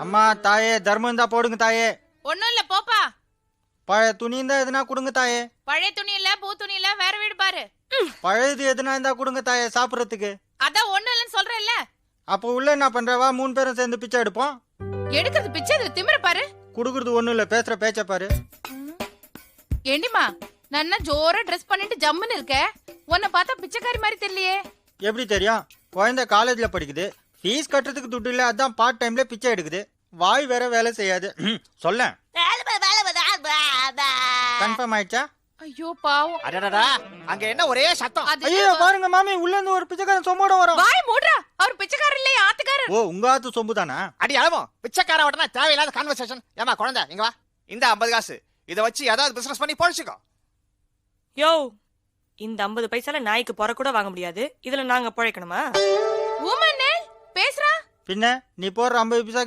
அம்மா தாயே தர்மம் இருந்தா போடுங்க தாயே. ஒண்ணும் இல்ல போப்பா. பழைய துணி இருந்தா எதுனா கொடுங்க தாயே. பழைய துணி இல்ல பூ துணி இல்ல வேற வீடு பாரு. பழையது எதுனா இருந்தா கொடுங்க தாயே சாப்பிடறதுக்கு. அதான் ஒண்ணும் இல்லன்னு சொல்றேன்ல. அப்ப உள்ள என்ன பண்றவா 3 பேரும் சேர்ந்து பிச்சை எடுப்போம். எடுக்கிறது பிச்சை திமிர பாரு. குடுக்குறது ஒண்ணும் இல்ல பேசுற பேச்ச பாரு. ஏண்டிமா நான் ஜோரா ட்ரெஸ் பண்ணிட்டு ஜம்முன்னு இருக்க. உன்னை பார்த்தா பிச்சைக்காரி மாதிரி தெரியலையே. எப்படி தெரியும்? குழந்தை காலேஜ்ல படிக்குது, ஃபீஸ் கட்டுறதுக்கு துட்டு இல்ல, அதான் பார்ட் டைம்ல பிச்சை எடுக்குது. வாய் வேற வேலை செய்யாது. சொல்ல கன்ஃபார்ம் ஆயிடுச்சா? ஐயோ பாவம். அடடடா அங்க என்ன ஒரே சத்தம். ஐயோ பாருங்க மாமி, உள்ள இருந்து ஒரு பிச்சைக்காரன் சொம்போட வரும். வாய் மூடுறா. அவர் பிச்சைக்காரர் இல்லையா ஆத்துக்காரர். ஓ உங்க ஆத்து சொம்பு தானா? அடி அளவோ பிச்சைக்கார உடனே தேவையில்லாத கான்வர்சேஷன். ஏமா குழந்தை இங்க வா, இந்த 50 காசு இத வச்சு ஏதாவது பிசினஸ் பண்ணி பொழைச்சுக்கோ. யோ இந்த 50 பைசால நாய்க்கு பொற கூட வாங்க முடியாது, இதுல நாங்க பொழைக்கணுமா? ஊமனே பேசுறா. பின்ன நீ போற 50 பைசா